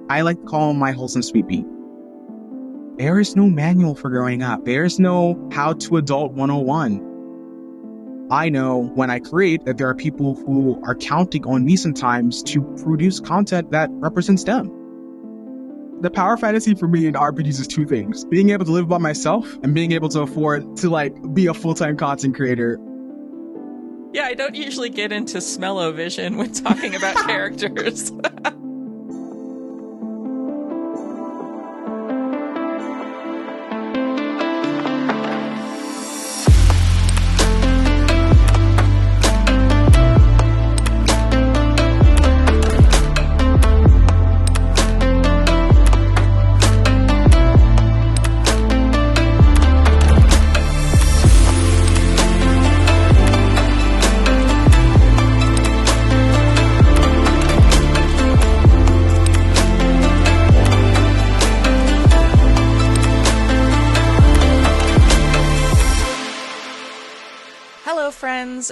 I like to call him my wholesome sweet pea. There is no manual for growing up. There's no how to adult 101. I know when I create that there are people who are counting on me sometimes to produce content that represents them. The power fantasy for me in RPGs is two things: being able to live by myself and being able to afford to be a full-time content creator. Yeah, I don't usually get into smell-o-vision when talking about characters.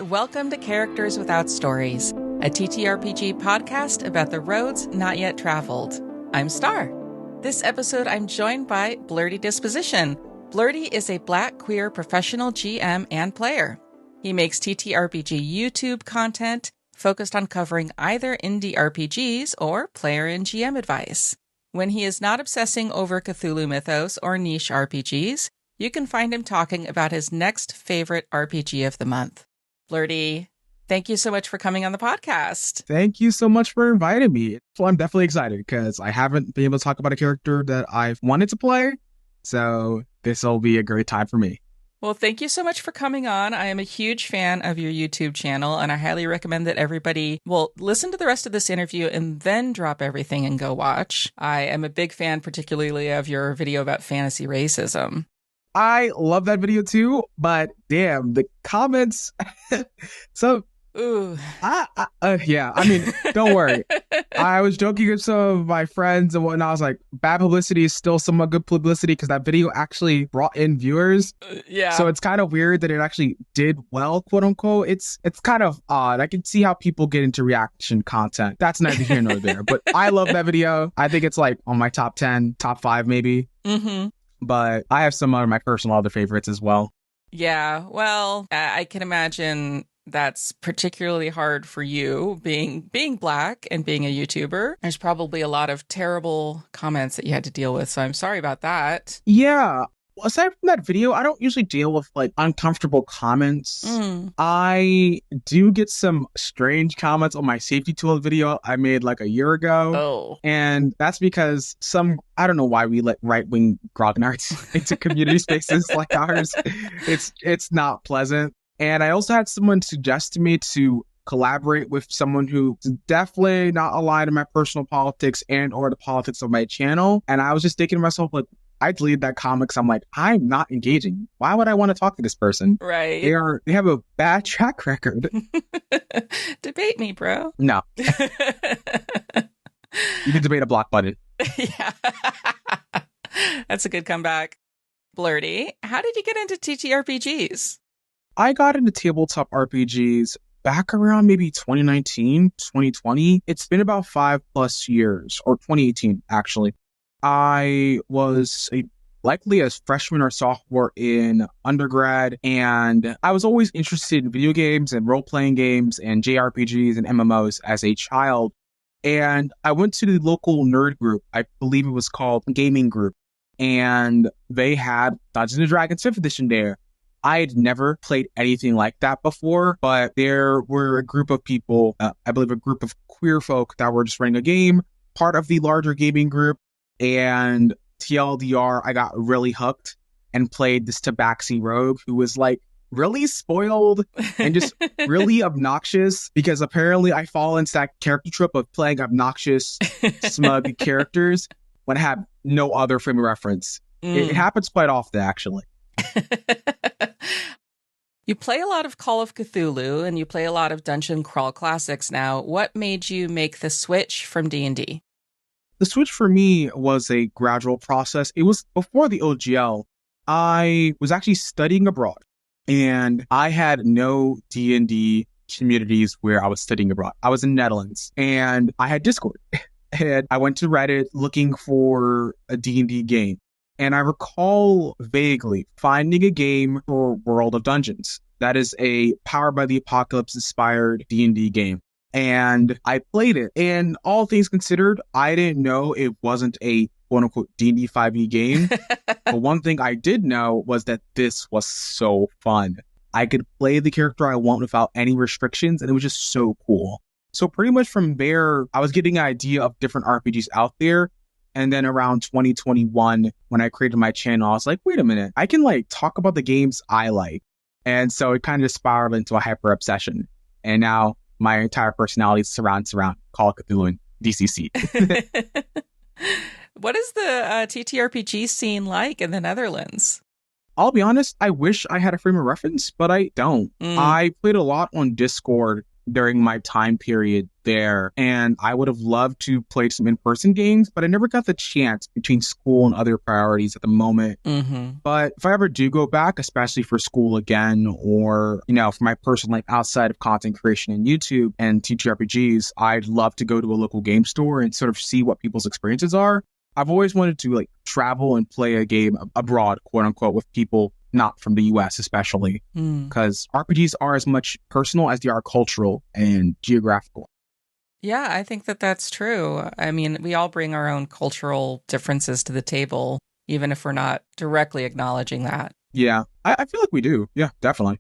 Welcome to Characters Without Stories, a TTRPG podcast about the roads not yet traveled. I'm Star. This episode, I'm joined by Blerdy Disposition. Blerdy is a Black queer professional GM and player. He makes TTRPG YouTube content focused on covering either indie RPGs or player and GM advice. When he is not obsessing over Cthulhu mythos or niche RPGs, you can find him talking about his next favorite RPG of the month. Blerdy, thank you so much for coming on the podcast. Thank you so much for inviting me. So I'm definitely excited because I haven't been able to talk about a character that I've wanted to play. So this will be a great time for me. Well, thank you so much for coming on. I am a huge fan of your YouTube channel, and I highly recommend that everybody listen to the rest of this interview and then drop everything and go watch. I am a big fan, particularly of your video about fantasy racism. I love that video too, but damn, the comments. So, ooh. Yeah, I mean, don't worry. I was joking with some of my friends and whatnot. I was like, bad publicity is still somewhat good publicity because that video actually brought in viewers. Yeah. So it's kind of weird that it actually did well, quote unquote. It's kind of odd. I can see how people get into reaction content. That's neither here nor there. But I love that video. I think it's on my top 10, top 5 maybe. Mm-hmm. But I have some of my personal other favorites as well. Yeah, well, I can imagine that's particularly hard for you, being Black and being a YouTuber. There's probably a lot of terrible comments that you had to deal with, so I'm sorry about that. Yeah. Aside from that video, I don't usually deal with uncomfortable comments. I do get some strange comments on my safety tool video I made a year ago. Oh. And that's because I don't know why we let right-wing grognards into community spaces like ours. It's not pleasant. And I also had someone suggest to me to collaborate with someone who's definitely not aligned to my personal politics and or the politics of my channel. And I was just thinking to myself, I deleted that comment because I'm I'm not engaging. Why would I want to talk to this person? Right. They have a bad track record. Debate me, bro. No. You can debate a block button. Yeah. That's a good comeback. Blerdy, how did you get into TTRPGs? I got into tabletop RPGs back around maybe 2019, 2020. It's been about 5+ years, or 2018, actually. I was likely a freshman or sophomore in undergrad, and I was always interested in video games and role-playing games and JRPGs and MMOs as a child. And I went to the local nerd group, I believe it was called Gaming Group, and they had Dungeons & Dragons 5th edition there. I had never played anything like that before, but there were a group of people, I believe a group of queer folk that were just running a game, part of the larger gaming group. And TLDR, I got really hooked and played this Tabaxi rogue who was really spoiled and just really obnoxious, because apparently I fall into that character trope of playing obnoxious, smug characters when I have no other frame of reference. It happens quite often, actually. You play a lot of Call of Cthulhu and you play a lot of Dungeon Crawl Classics now. What made you make the switch from D&D? The switch for me was a gradual process. It was before the OGL. I was actually studying abroad, and I had no D&D communities where I was studying abroad. I was in the Netherlands, and I had Discord. And I went to Reddit looking for a D&D game. And I recall vaguely finding a game for World of Dungeons. That is a Powered by the Apocalypse inspired D&D game. And I played it. And all things considered, I didn't know it wasn't a quote-unquote D&D 5e game. But one thing I did know was that this was so fun. I could play the character I want without any restrictions, and it was just so cool. So pretty much from there, I was getting an idea of different RPGs out there. And then around 2021, when I created my channel, I was like, wait a minute, I can like talk about the games I like. And so it kind of spiraled into a hyper obsession. And now my entire personality surrounds around Call of Cthulhu and DCC. What is the TTRPG scene like in the Netherlands? I'll be honest, I wish I had a frame of reference, but I don't. I played a lot on Discord during my time period there, and I would have loved to play some in-person games, but I never got the chance between school and other priorities at the moment. But if I ever do go back, especially for school again, or, you know, for my personal life outside of content creation and YouTube and TTRPGs, I'd love to go to a local game store and sort of see what people's experiences are. I've always wanted to like travel and play a game abroad, quote unquote, with people not from the US, especially because RPGs are as much personal as they are cultural and geographical. Yeah, I think that that's true. I mean, we all bring our own cultural differences to the table, even if we're not directly acknowledging that. Yeah, I feel like we do. Yeah, definitely.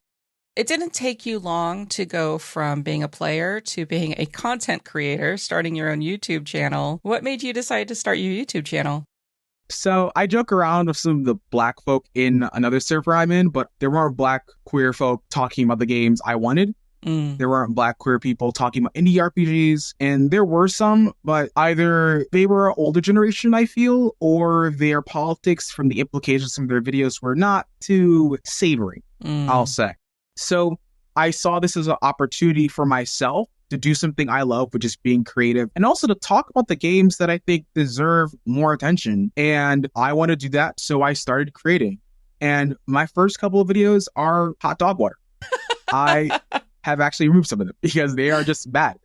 It didn't take you long to go from being a player to being a content creator, starting your own YouTube channel. What made you decide to start your YouTube channel? So I joke around with some of the Black folk in another server I'm in, but there weren't Black queer folk talking about the games I wanted. There weren't Black queer people talking about indie RPGs, and there were some, but either they were an older generation, I feel, or their politics from the implications from their videos were not too savory, I'll say. So I saw this as an opportunity for myself to do something I love, which is being creative, and also to talk about the games that I think deserve more attention. And I want to do that, so I started creating. And my first couple of videos are hot dog water. I have actually removed some of them because they are just bad.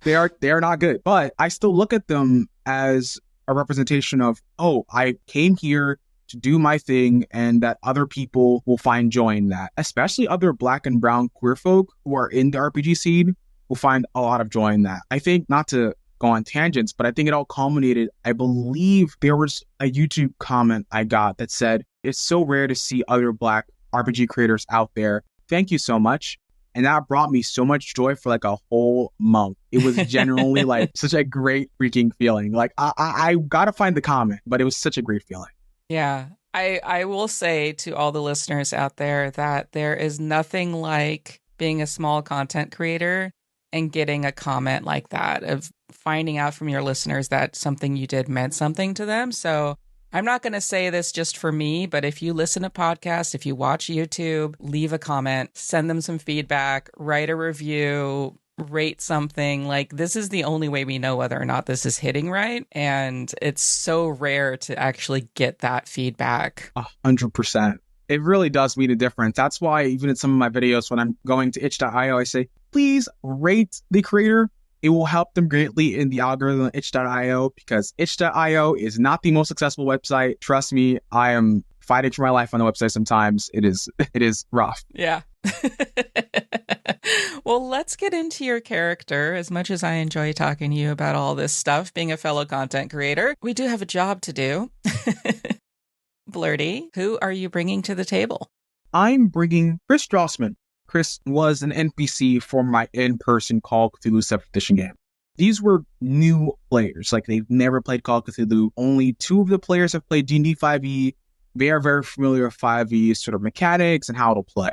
They are not good. But I still look at them as a representation of, oh, I came here to do my thing, and that other people will find joy in that. Especially other Black and brown queer folk who are in the RPG scene will find a lot of joy in that. I think, not to go on tangents, but I think it all culminated, I believe there was a YouTube comment I got that said, it's so rare to see other Black RPG creators out there. Thank you so much. And that brought me so much joy for like a whole month. It was genuinely like such a great freaking feeling. Like I gotta find the comment, but it was such a great feeling. Yeah, I will say to all the listeners out there that there is nothing like being a small content creator and getting a comment like that, of finding out from your listeners that something you did meant something to them. So I'm not going to say this just for me, but if you listen to podcasts, if you watch YouTube, leave a comment, send them some feedback, write a review, rate something. Like, this is the only way we know whether or not this is hitting right. And it's so rare to actually get that feedback. 100%. It really does mean a difference. That's why even in some of my videos, when I'm going to itch.io, I say, please rate the creator. It will help them greatly in the algorithm of itch.io, because itch.io is not the most successful website. Trust me, I am fighting for my life on the website sometimes. It is rough. Yeah. Well, let's get into your character. As much as I enjoy talking to you about all this stuff, being a fellow content creator, we do have a job to do. Blerdy, who are you bringing to the table? I'm bringing Chris Strausman. Chris was an NPC for my in-person Call of Cthulhu 7th edition game. These were new players, like they've never played Call of Cthulhu. Only 2 of the players have played D&D 5e. They are very familiar with 5e sort of mechanics and how it'll play.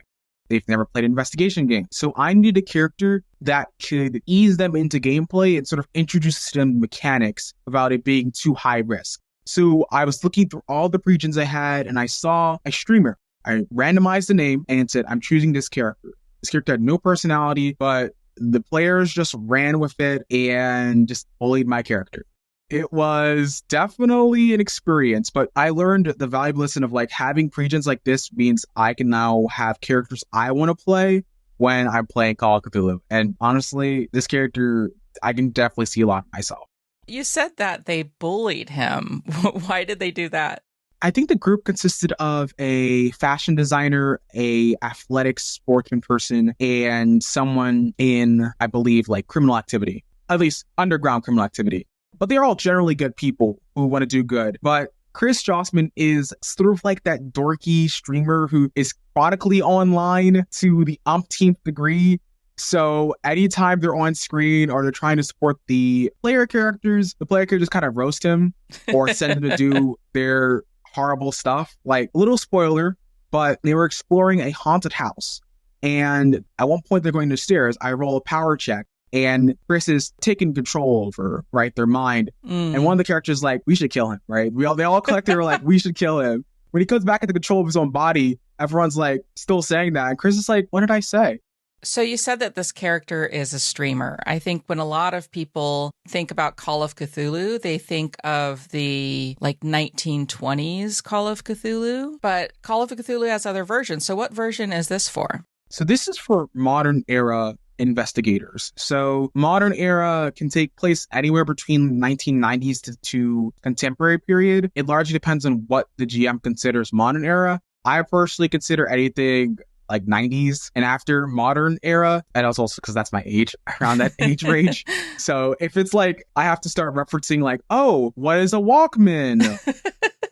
They've never played an investigation game. So I need a character that could ease them into gameplay and sort of introduce them mechanics without it being too high risk. So I was looking through all the regions I had, and I saw a streamer. I randomized the name and said, I'm choosing this character. This character had no personality, but the players just ran with it and just bullied my character. It was definitely an experience, but I learned the valuable lesson of like having regions like this means I can now have characters I want to play when I'm playing Call of Cthulhu. And honestly, this character I can definitely see a lot of myself. You said that they bullied him. Why did they do that? I think the group consisted of a fashion designer, a athletic sportsman person, and someone in, I believe, like criminal activity, at least underground criminal activity. But they're all generally good people who want to do good. But Chris Strausman is sort of like that dorky streamer who is chronically online to the umpteenth degree. So anytime they're on screen or they're trying to support the player characters kind of roast him or send him to do their horrible stuff. Like, little spoiler, but they were exploring a haunted house. And at one point they're going to stairs. I roll a power check and Chris is taking control over, right, their mind. And one of the characters is like, we should kill him, right? They all collectively were like, we should kill him. When he comes back into control of his own body, everyone's like still saying that. And Chris is like, what did I say? So you said that this character is a streamer. I think when a lot of people think about Call of Cthulhu, they think of the 1920s Call of Cthulhu, but Call of Cthulhu has other versions. So what version is this for? So this is for modern era investigators. So modern era can take place anywhere between 1990s to contemporary period. It largely depends on what the GM considers modern era. I personally consider anything like 90s and after modern era, and also because that's my age, around that age range. So if it's like I have to start referencing like, oh, what is a Walkman?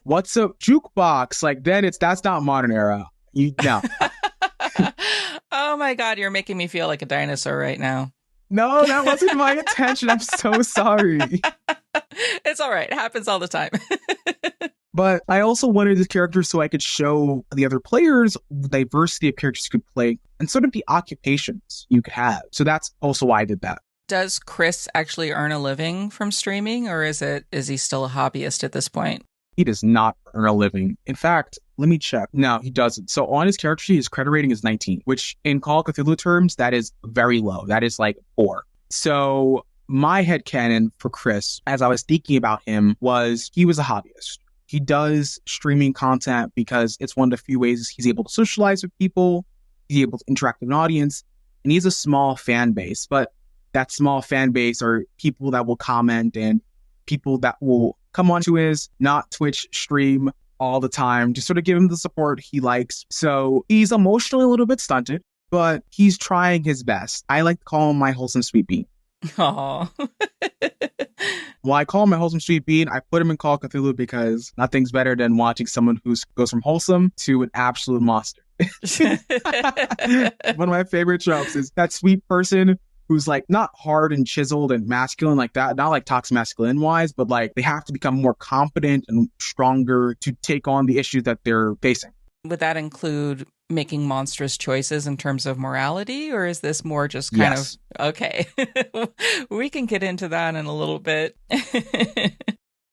What's a jukebox? Like then that's not modern era. No. Oh my God, you're making me feel like a dinosaur right now. No, that wasn't my intention. I'm so sorry. It's all right. It happens all the time. But I also wanted this character so I could show the other players the diversity of characters you could play and sort of the occupations you could have. So that's also why I did that. Does Chris actually earn a living from streaming, or is he still a hobbyist at this point? He does not earn a living. In fact, let me check. No, he doesn't. So on his character sheet, his credit rating is 19, which in Call of Cthulhu terms, that is very low. That is like 4. So my headcanon for Chris, as I was thinking about him, was he was a hobbyist. He does streaming content because it's one of the few ways he's able to socialize with people. He's able to interact with an audience. And he has a small fan base. But that small fan base are people that will comment and people that will come onto his not Twitch stream all the time to sort of give him the support he likes. So he's emotionally a little bit stunted, but he's trying his best. I like to call him my wholesome sweet bean. Aww. Well, I call him my wholesome sweet bean. I put him in Call of Cthulhu because nothing's better than watching someone who goes from wholesome to an absolute monster. One of my favorite tropes is that sweet person who's like not hard and chiseled and masculine like that, not like toxic masculine wise, but like they have to become more confident and stronger to take on the issues that they're facing. Would that include making monstrous choices in terms of morality, or is this more just kind of, okay, we can get into that in a little bit.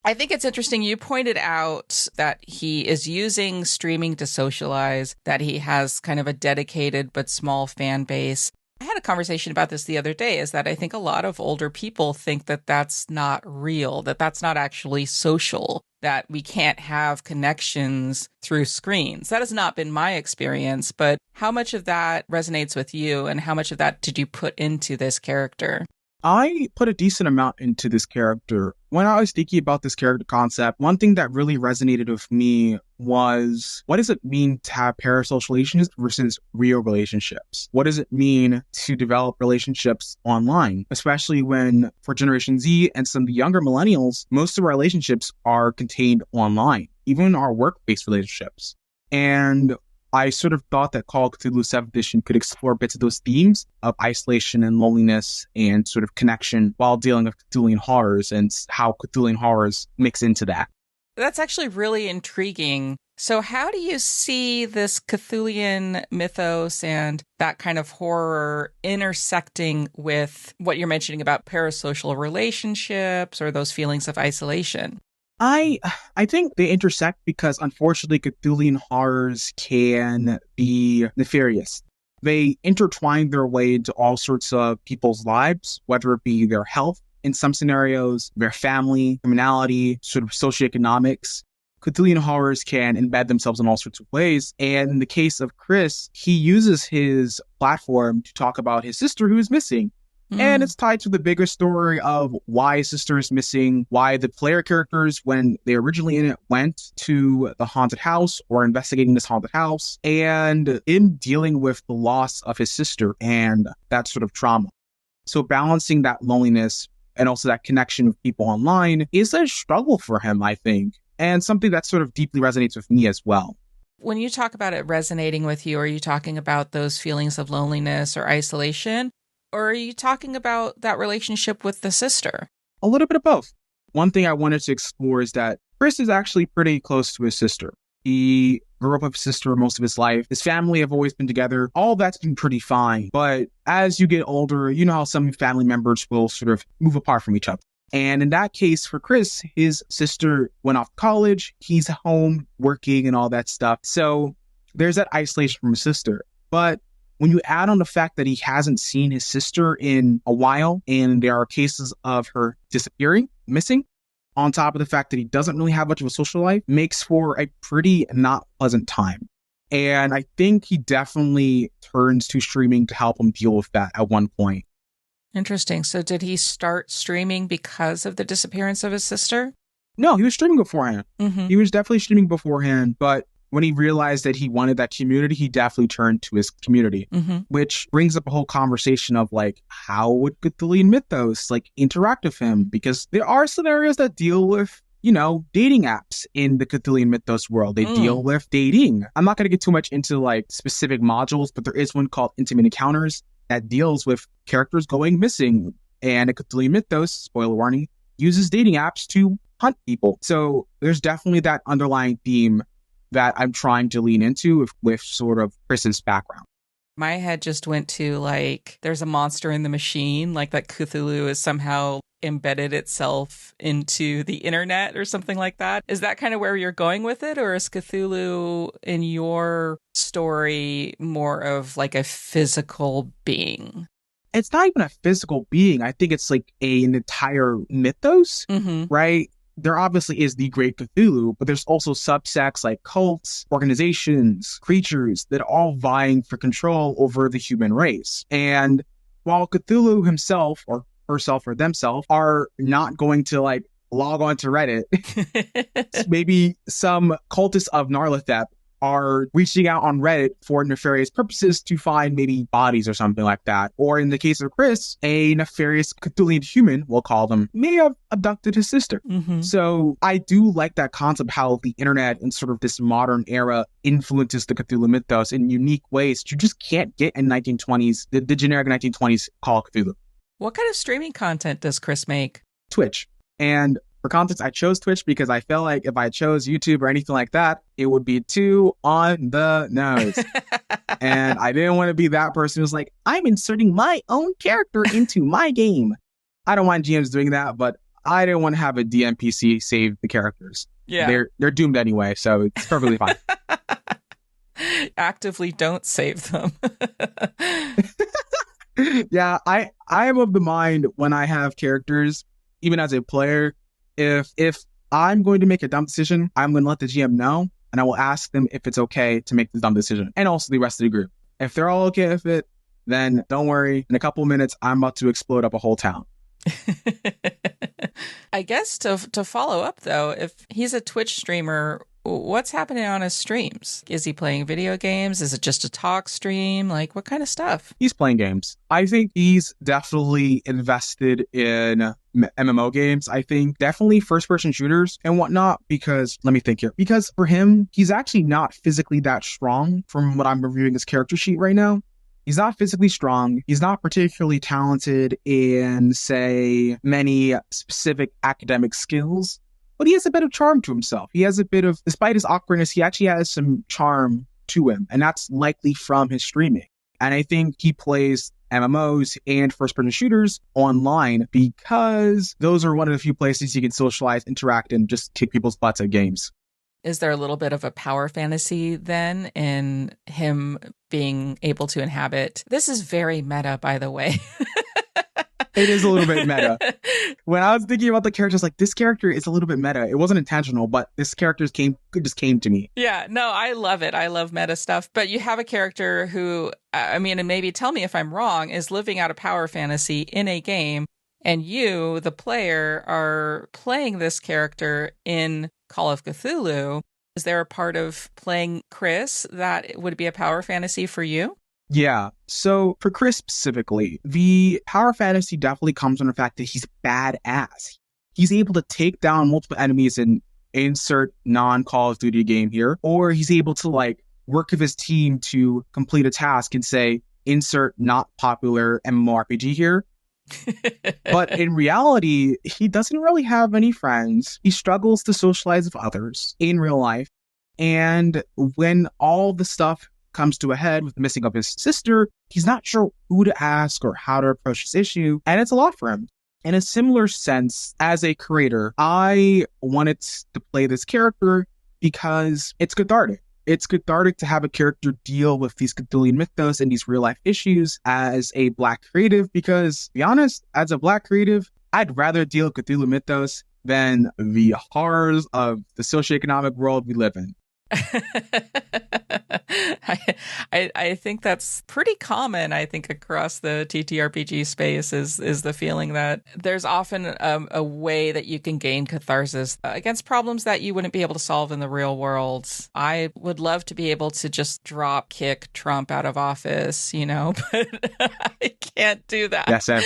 I think it's interesting. You pointed out that he is using streaming to socialize, that he has kind of a dedicated but small fan base. I had a conversation about this the other day, is that I think a lot of older people think that that's not real, that that's not actually social, that we can't have connections through screens. That has not been my experience, but how much of that resonates with you and how much of that did you put into this character? I put a decent amount into this character. When I was thinking about this character concept, one thing that really resonated with me was, what does it mean to have parasocial relationships versus real relationships? What does it mean to develop relationships online? Especially when, for Generation Z and some of the younger millennials, most of our relationships are contained online, even our work-based relationships. And I sort of thought that Call of Cthulhu 7th Edition could explore bits of those themes of isolation and loneliness and sort of connection while dealing with Cthulhian horrors and how Cthulhian horrors mix into that. That's actually really intriguing. So how do you see this Cthulhian mythos and that kind of horror intersecting with what you're mentioning about parasocial relationships or those feelings of isolation? I think they intersect because, unfortunately, Cthulhian horrors can be nefarious. They intertwine their way into all sorts of people's lives, whether it be their health, in some scenarios, their family, criminality, sort of socioeconomics. Cthulhian horrors can embed themselves in all sorts of ways. And in the case of Chris, he uses his platform to talk about his sister who is missing. And it's tied to the bigger story of why his sister is missing, why the player characters, when they originally in it, went to the haunted house or investigating this haunted house, and in dealing with the loss of his sister and that sort of trauma. So balancing that loneliness and also that connection with people online is a struggle for him, I think, and something that sort of deeply resonates with me as well. When you talk about it resonating with you, are you talking about those feelings of loneliness or isolation? Or are you talking about that relationship with the sister? A little bit of both. One thing I wanted to explore is that Chris is actually pretty close to his sister. He grew up with his sister most of his life. His family have always been together. All that's been pretty fine. But as you get older, you know how some family members will sort of move apart from each other. And in that case, for Chris, his sister went off to college. He's home working and all that stuff. So there's that isolation from his sister. But when you add on the fact that he hasn't seen his sister in a while, and there are cases of her disappearing, missing, on top of the fact that he doesn't really have much of a social life, makes for a pretty not pleasant time. And I think he definitely turns to streaming to help him deal with that at one point. Interesting. So did he start streaming because of the disappearance of his sister? No, he was streaming beforehand. Mm-hmm. He was definitely streaming beforehand, but when he realized that he wanted that community, he definitely turned to his community, which brings up a whole conversation of like, how would Cthulhu and mythos like interact with him? Because there are scenarios that deal with, you know, dating apps in the Cthulhu and mythos world. They deal with dating. I'm not going to get too much into like specific modules, but there is one called Intimate Encounters that deals with characters going missing. And a Cthulhu mythos, spoiler warning, uses dating apps to hunt people. So there's definitely that underlying theme that I'm trying to lean into with sort of Chris's background. My head just went to like, there's a monster in the machine, like that Cthulhu is somehow embedded itself into the internet or something like that. Is that kind of where you're going with it? Or is Cthulhu in your story more of like a physical being? It's not even a physical being. I think it's like an entire mythos, right? There obviously is the Great Cthulhu, but there's also subsects like cults, organizations, creatures that are all vying for control over the human race. And while Cthulhu himself or herself or themselves are not going to like log on to Reddit, maybe some cultists of Narlathep are reaching out on Reddit for nefarious purposes to find maybe bodies or something like that. Or in the case of Chris, a nefarious Cthulhian human, we'll call them, may have abducted his sister. So I do like that concept, how the internet and sort of this modern era influences the Cthulhu mythos in unique ways you just can't get in 1920s, the generic 1920s Call of Cthulhu. What kind of streaming content does Chris make? Twitch. And for context, I chose Twitch because I felt like if I chose YouTube or anything like that, it would be too on the nose. And I didn't want to be that person who's like, I'm inserting my own character into my game. I don't mind GMs doing that, but I didn't want to have a DMPC save the characters. Yeah. They're doomed anyway, so it's perfectly fine. Actively don't save them. Yeah, I am of the mind when I have characters, even as a player, if I'm going to make a dumb decision, I'm going to let the GM know, and I will ask them if it's okay to make the dumb decision, and also the rest of the group. If they're all okay with it, then don't worry. In a couple of minutes, I'm about to explode up a whole town. I guess to follow up, though, if he's a Twitch streamer, what's happening on his streams? Is he playing video games? Is it just a talk stream? Like, what kind of stuff? He's playing games. I think he's definitely invested in MMO games. I think definitely first-person shooters and whatnot, because, let me think here, because for him, he's actually not physically that strong from what I'm reviewing his character sheet right now. He's not physically strong. He's not particularly talented in, say, many specific academic skills. But he has a bit of charm to himself. He has a bit of, despite his awkwardness, he actually has some charm to him. And that's likely from his streaming. And I think he plays MMOs and first-person shooters online because those are one of the few places you can socialize, interact, and just kick people's butts at games. Is there a little bit of a power fantasy then in him being able to inhabit? This is very meta, by the way. It is a little bit meta. When I was thinking about the characters, like, this character is a little bit meta. It wasn't intentional, but this character just came to me. Yeah, no, I love it. I love meta stuff. But you have a character who, I mean, and maybe tell me if I'm wrong, is living out a power fantasy in a game, and you, the player, are playing this character in Call of Cthulhu. Is there a part of playing Chris that would be a power fantasy for you? Yeah. So for Chris specifically, the power fantasy definitely comes from the fact that he's badass. He's able to take down multiple enemies and insert non-Call of Duty game here, or he's able to like work with his team to complete a task and say, insert not popular MMORPG here. But in reality, he doesn't really have any friends. He struggles to socialize with others in real life. And when all the stuff comes to a head with the missing of his sister, he's not sure who to ask or how to approach this issue. And it's a lot for him. In a similar sense, as a creator, I wanted to play this character because it's cathartic. It's cathartic to have a character deal with these Cthulhu mythos and these real life issues as a Black creative, because, to be honest, as a Black creative, I'd rather deal with Cthulhu mythos than the horrors of the socioeconomic world we live in. I think that's pretty common. I think across the TTRPG space is the feeling that there's often a way that you can gain catharsis against problems that you wouldn't be able to solve in the real world. I would love to be able to just kick Trump out of office, but I can't do that. Yes, Sam.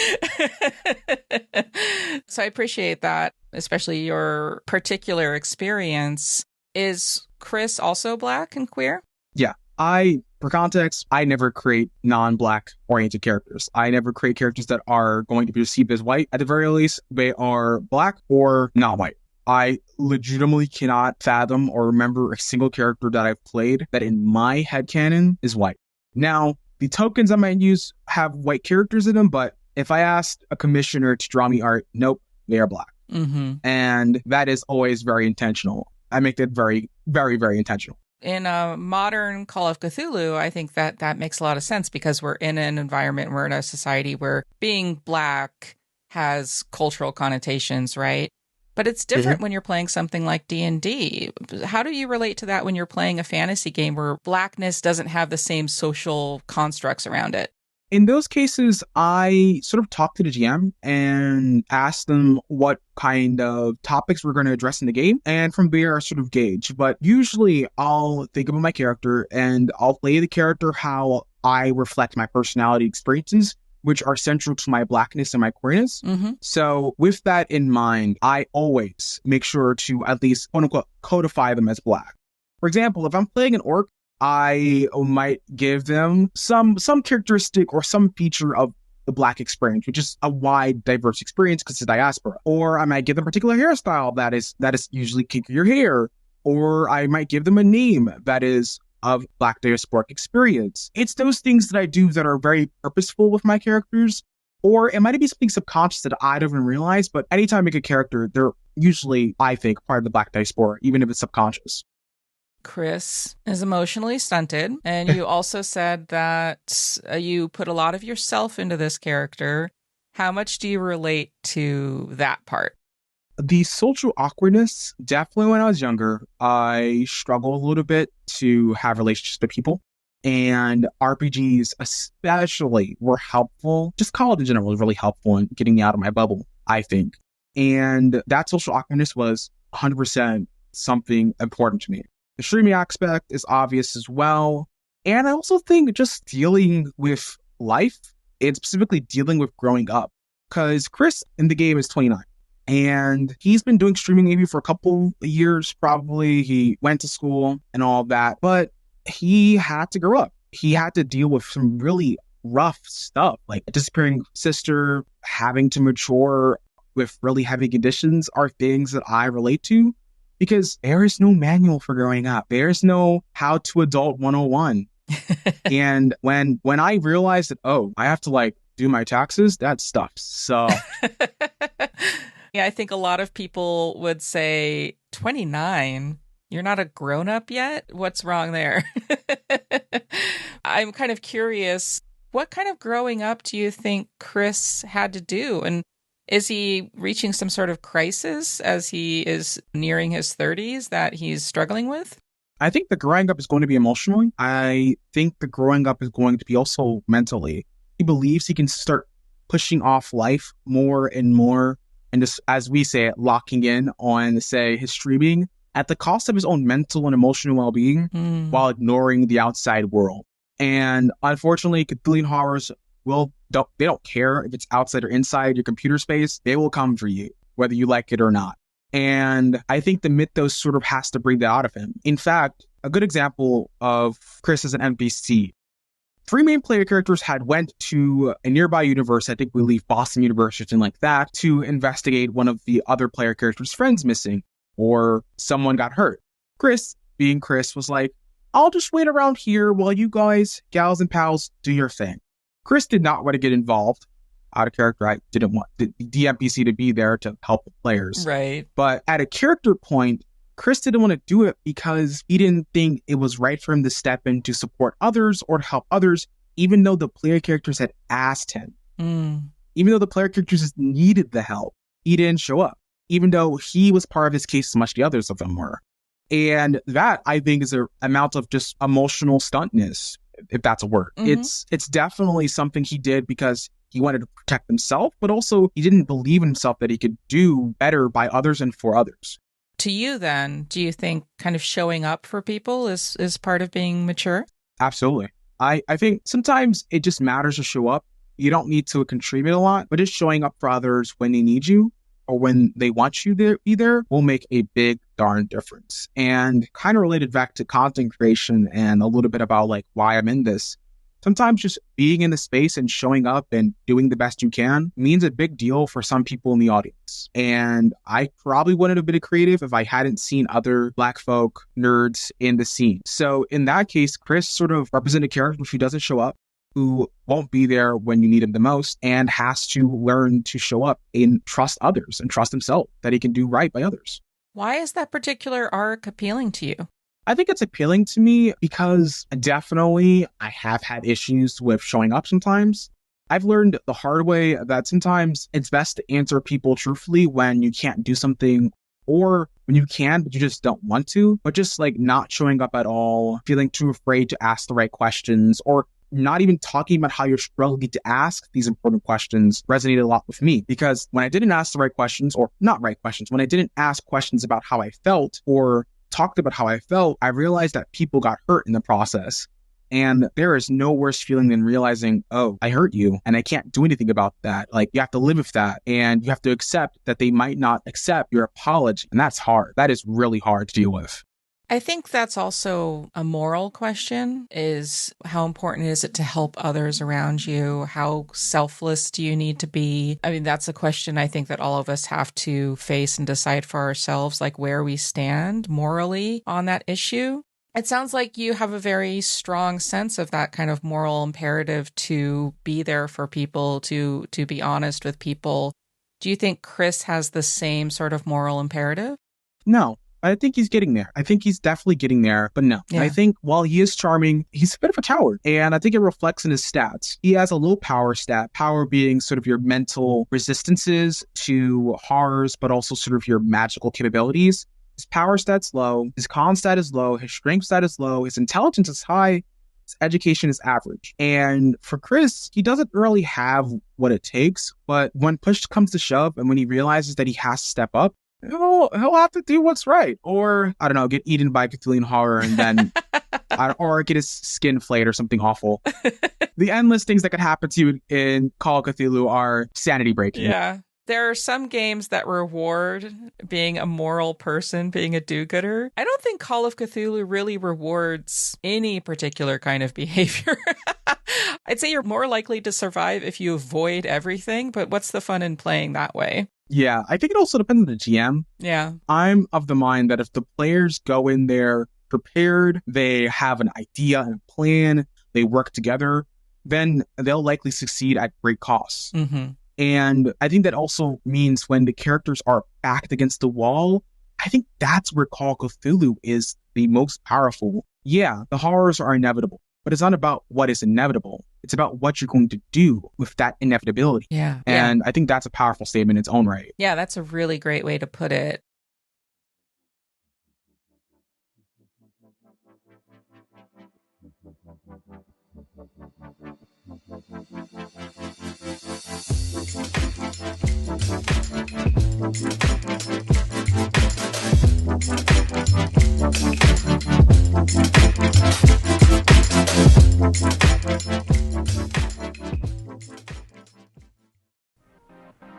So I appreciate that, especially your particular experience. Is Chris also Black and queer? Yeah. For context, I never create non-Black oriented characters. I never create characters that are going to be perceived as white. At the very least, they are Black or not white. I legitimately cannot fathom or remember a single character that I've played that in my headcanon is white. Now, the tokens I might use have white characters in them, but if I asked a commissioner to draw me art, nope, they are Black. Mm-hmm. And that is always very intentional. I make that very, very, very intentional. In a modern Call of Cthulhu, I think that makes a lot of sense because we're in an environment, we're in a society where being Black has cultural connotations, right? But it's different when you're playing something like D&D. How do you relate to that when you're playing a fantasy game where Blackness doesn't have the same social constructs around it? In those cases, I sort of talk to the GM and ask them what kind of topics we're going to address in the game. And from there, I sort of gauge. But usually I'll think about my character and I'll play the character how I reflect my personality experiences, which are central to my Blackness and my queerness. Mm-hmm. So with that in mind, I always make sure to at least, quote unquote, codify them as Black. For example, if I'm playing an orc, I might give them some characteristic or some feature of the Black experience, which is a wide, diverse experience because it's diaspora. Or I might give them a particular hairstyle that is usually kinkier hair. Or I might give them a name that is of Black diasporic experience. It's those things that I do that are very purposeful with my characters. Or it might be something subconscious that I don't even realize, but anytime I make a character, they're usually, I think, part of the Black diaspora, even if it's subconscious. Chris is emotionally stunted, and you also said that you put a lot of yourself into this character. How much do you relate to that part? The social awkwardness, definitely when I was younger, I struggled a little bit to have relationships with people. And RPGs especially were helpful. Just college in general was really helpful in getting me out of my bubble, I think. And that social awkwardness was 100% something important to me. The streaming aspect is obvious as well. And I also think just dealing with life and specifically dealing with growing up. Because Chris in the game is 29. And he's been doing streaming maybe for a couple of years, probably. He went to school and all of that. But he had to grow up. He had to deal with some really rough stuff, like a disappearing sister, having to mature with really heavy conditions are things that I relate to. Because there is no manual for growing up. There's no how to adult 101. And when I realized that, I have to do my taxes, that stuff sucks. Yeah, I think a lot of people would say, 29, you're not a grown up yet? What's wrong there? I'm kind of curious, What kind of growing up do you think Chris had to do? And is he reaching some sort of crisis as he is nearing his 30s that he's struggling with? I think the growing up is going to be emotionally. I think the growing up is going to be also mentally. He believes he can start pushing off life more and more, and just, as we say it, locking in on, say, his streaming at the cost of his own mental and emotional well-being while ignoring the outside world. And unfortunately, Cthulhu horrors they don't care if it's outside or inside your computer space. They will come for you, whether you like it or not. And I think the mythos sort of has to bring that out of him. In fact, a good example of Chris as an NPC. 3 main player characters had went to a nearby universe, I think we leave Boston University, something like that, to investigate one of the other player characters' friends missing, or someone got hurt. Chris, being Chris, was like, I'll just wait around here while you guys, gals and pals, do your thing. Chris did not want to get involved. Out of character, I didn't want the NPC to be there to help the players. Right. But at a character point, Chris didn't want to do it because he didn't think it was right for him to step in to support others or to help others, even though the player characters had asked him. Even though the player characters needed the help, he didn't show up, even though he was part of his case as much the others of them were. And that, I think, is an amount of just emotional stuntness, if that's a word. It's definitely something he did because he wanted to protect himself, but also he didn't believe in himself that he could do better by others and for others. To you, then, do you think kind of showing up for people is part of being mature? Absolutely. I think sometimes it just matters to show up. You don't need to contribute a lot, but just showing up for others when they need you or when they want you to be there will make a big darn difference. And kind of related back to content creation and a little bit about like why I'm in this. Sometimes just being in the space and showing up and doing the best you can means a big deal for some people in the audience. And I probably wouldn't have been a creative if I hadn't seen other Black folk nerds in the scene. So in that case, Chris sort of represented a character who doesn't show up, who won't be there when you need him the most, and has to learn to show up and trust others and trust himself that he can do right by others. Why is that particular arc appealing to you? I think it's appealing to me because definitely I have had issues with showing up sometimes. I've learned the hard way that sometimes it's best to answer people truthfully when you can't do something, or when you can, but you just don't want to, but just like not showing up at all, feeling too afraid to ask the right questions, or not even talking about how you're struggling to ask these important questions resonated a lot with me. Because when I didn't ask the right questions, or not right questions, when I didn't ask questions about how I felt or talked about how I felt, I realized that people got hurt in the process. And there is no worse feeling than realizing, oh, I hurt you and I can't do anything about that. Like, you have to live with that, and you have to accept that they might not accept your apology. And that's hard. That is really hard to deal with. I think that's also a moral question, is how important is it to help others around you? How selfless do you need to be? I mean, that's a question I think that all of us have to face and decide for ourselves, like where we stand morally on that issue. It sounds like you have a very strong sense of that kind of moral imperative to be there for people, to be honest with people. Do you think Chris has the same sort of moral imperative? No. I think he's getting there. I think he's definitely getting there, but no. Yeah. I think while he is charming, he's a bit of a coward. And I think it reflects in his stats. He has a low power stat, power being sort of your mental resistances to horrors, but also sort of your magical capabilities. His power stat's low, his con stat is low, his strength stat is low, his intelligence is high, his education is average. And for Chris, he doesn't really have what it takes, but when push comes to shove and when he realizes that he has to step up, he'll have to do what's right, or I don't know, get eaten by Cthulhu horror and then, or get his skin flayed or something awful. The endless things that could happen to you in Call of Cthulhu are sanity breaking. Yeah. There are some games that reward being a moral person, being a do-gooder. I don't think Call of Cthulhu really rewards any particular kind of behavior. I'd say you're more likely to survive if you avoid everything, but what's the fun in playing that way? Yeah, I think it also depends on the GM. Yeah. I'm of the mind that if the players go in there prepared, they have an idea and a plan, they work together, then they'll likely succeed at great costs. Mm-hmm. And I think that also means when the characters are backed against the wall, I think that's where Call of Cthulhu is the most powerful. Yeah, the horrors are inevitable. but it's not about what is inevitable. It's about what you're going to do with that inevitability. Yeah. And I think that's a powerful statement in its own right. Yeah, that's a really great way to put it.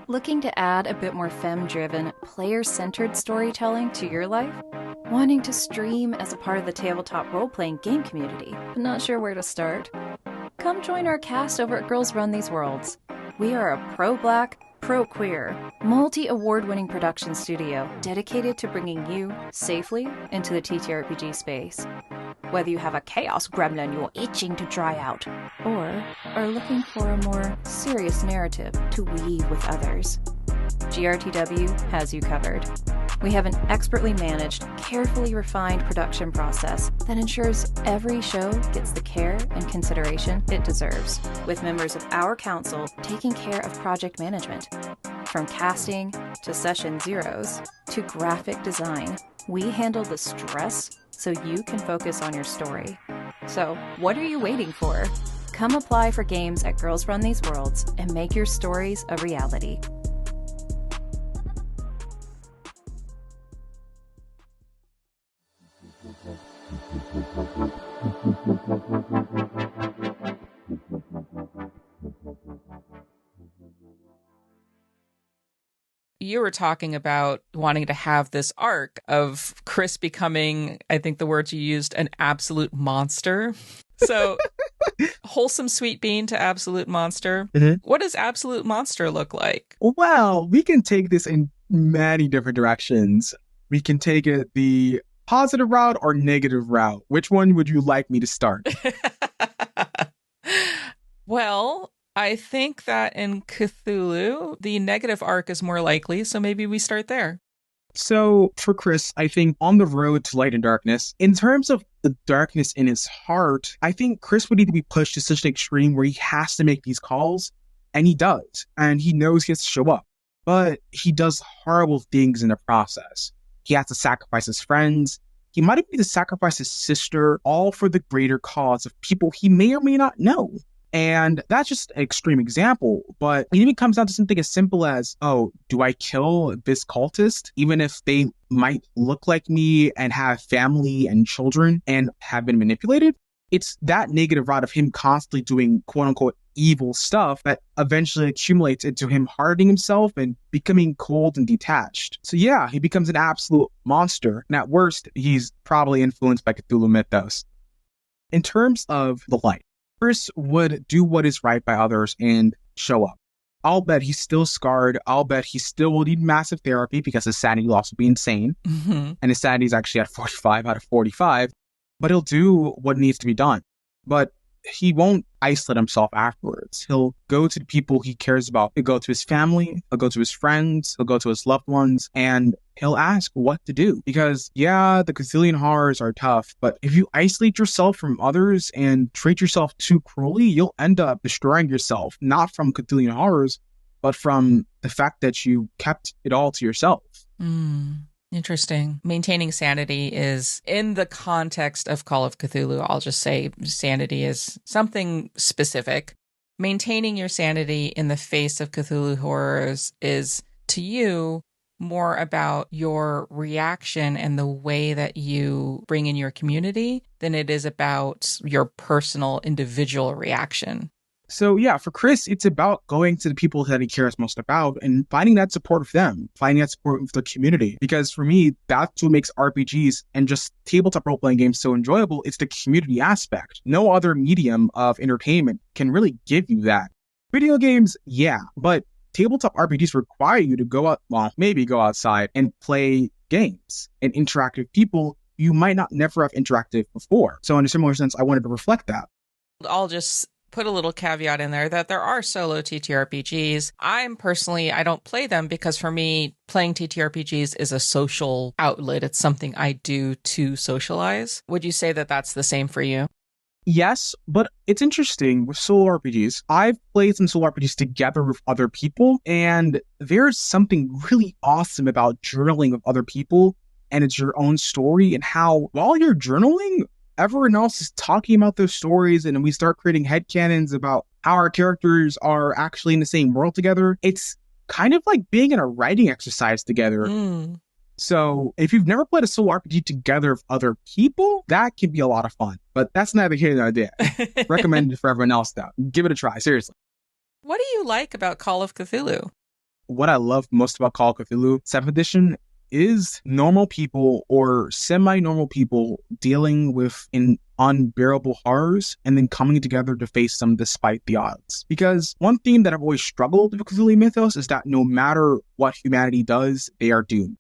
Looking to add a bit more femme-driven, player-centered storytelling to your life? Wanting to stream as a part of the tabletop role-playing game community, but not sure where to start? Come join our cast over at Girls Run These Worlds. We are a pro-Black, pro-queer, multi-award-winning production studio dedicated to bringing you safely into the TTRPG space. Whether you have a chaos gremlin you're itching to dry out, or are looking for a more serious narrative to weave with others, GRTW has you covered. We have an expertly managed, carefully refined production process that ensures every show gets the care and consideration it deserves, with members of our council taking care of project management. From casting to session zeros to graphic design, we handle the stress so you can focus on your story. So, what are you waiting for? Come apply for games at Girls Run These Worlds and make your stories a reality. You were talking about wanting to have this arc of Chris becoming, I think the words you used, an absolute monster. So wholesome sweet bean to absolute monster. Mm-hmm. What does absolute monster look like? Well, we can take this in many different directions. We can take it the positive route or negative route. Which one would you like me to start? Well, I think that in Cthulhu, the negative arc is more likely, so maybe we start there. So for Chris, I think on the road to light and darkness, in terms of the darkness in his heart, I think Chris would need to be pushed to such an extreme where he has to make these calls, and he does, and he knows he has to show up, but he does horrible things in the process. He has to sacrifice his friends. He might even need to sacrifice his sister, all for the greater cause of people he may or may not know. And that's just an extreme example, but it even comes down to something as simple as, oh, do I kill this cultist, even if they might look like me and have family and children and have been manipulated? It's that negative route of him constantly doing quote unquote evil stuff that eventually accumulates into him hardening himself and becoming cold and detached. So yeah, he becomes an absolute monster. And at worst, he's probably influenced by Cthulhu mythos. In terms of the light, Chris would do what is right by others and show up. I'll bet he's still scarred. I'll bet he still will need massive therapy because his sanity will also be insane. Mm-hmm. And his sanity is actually at 45 out of 45. But he'll do what needs to be done. But he won't isolate himself afterwards. He'll go to the people he cares about. He'll go to his family. He'll go to his friends. He'll go to his loved ones. And he'll ask what to do. Because, yeah, the Cthulhian horrors are tough. But if you isolate yourself from others and treat yourself too cruelly, you'll end up destroying yourself. Not from Cthulhian horrors, but from the fact that you kept it all to yourself. Interesting. Maintaining sanity is, in the context of Call of Cthulhu, I'll just say sanity is something specific. Maintaining your sanity in the face of Cthulhu horrors is, to you, more about your reaction and the way that you bring in your community than it is about your personal individual reaction. So yeah, for Chris, it's about going to the people that he cares most about and finding that support of them, finding that support of the community. Because for me, that's what makes RPGs and just tabletop role-playing games so enjoyable. It's the community aspect. No other medium of entertainment can really give you that. Video games, yeah, but tabletop RPGs require you to go out, well, maybe go outside and play games and interact with people you might not never have interacted before. So in a similar sense, I wanted to reflect that. I'll just put a little caveat in there that there are solo TTRPGs. I don't play them because for me, playing TTRPGs is a social outlet. It's something I do to socialize. Would you say that that's the same for you? Yes, but it's interesting with solo RPGs. I've played some solo RPGs together with other people, and there's something really awesome about journaling with other people, and it's your own story, and how while you're journaling, everyone else is talking about their stories, and we start creating headcanons about how our characters are actually in the same world together. It's kind of like being in a writing exercise together. So if you've never played a solo RPG together with other people, that can be a lot of fun. But that's neither here nor there. Recommended for everyone else, though. Give it a try, seriously. What do you like about Call of Cthulhu? What I love most about Call of Cthulhu 7th edition is normal people or semi-normal people dealing with unbearable horrors and then coming together to face them despite the odds. Because one theme that I've always struggled with Cthulhu mythos is that no matter what humanity does, they are doomed.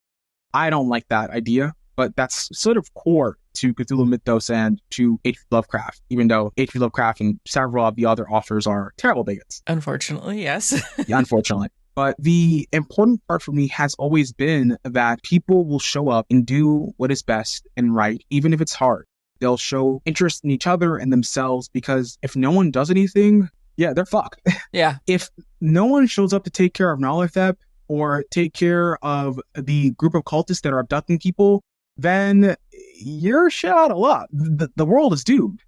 I don't like that idea, but that's sort of core to Cthulhu mythos and to H.P. Lovecraft, even though H.P. Lovecraft and several of the other authors are terrible bigots. Unfortunately, yes. Yeah, unfortunately. But the important part for me has always been that people will show up and do what is best and right, even if it's hard. They'll show interest in each other and themselves, because if no one does anything, yeah, they're fucked. Yeah. If no one shows up to take care of Nalethep or take care of the group of cultists that are abducting people, then you're shit out of luck. The world is doomed.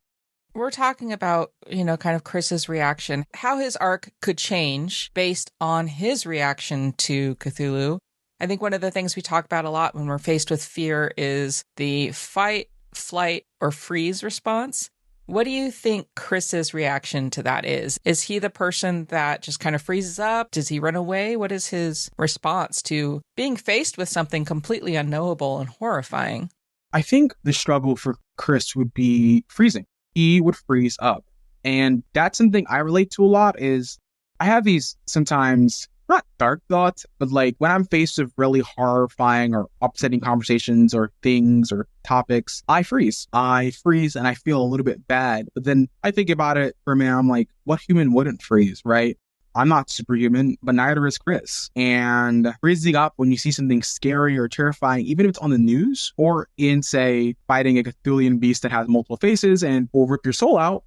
We're talking about, kind of Chris's reaction, how his arc could change based on his reaction to Cthulhu. I think one of the things we talk about a lot when we're faced with fear is the fight, flight, or freeze response. What do you think Chris's reaction to that is? Is he the person that just kind of freezes up? Does he run away? What is his response to being faced with something completely unknowable and horrifying? I think the struggle for Chris would be freezing. He would freeze up. And that's something I relate to a lot is I have these sometimes not dark thoughts, but like when I'm faced with really horrifying or upsetting conversations or things or topics, I freeze. I freeze and I feel a little bit bad. But then I think about it for a minute. I'm like, what human wouldn't freeze, right? I'm not superhuman, but neither is Chris. And freezing up when you see something scary or terrifying, even if it's on the news or in, say, fighting a Cthulhian beast that has multiple faces and will rip your soul out,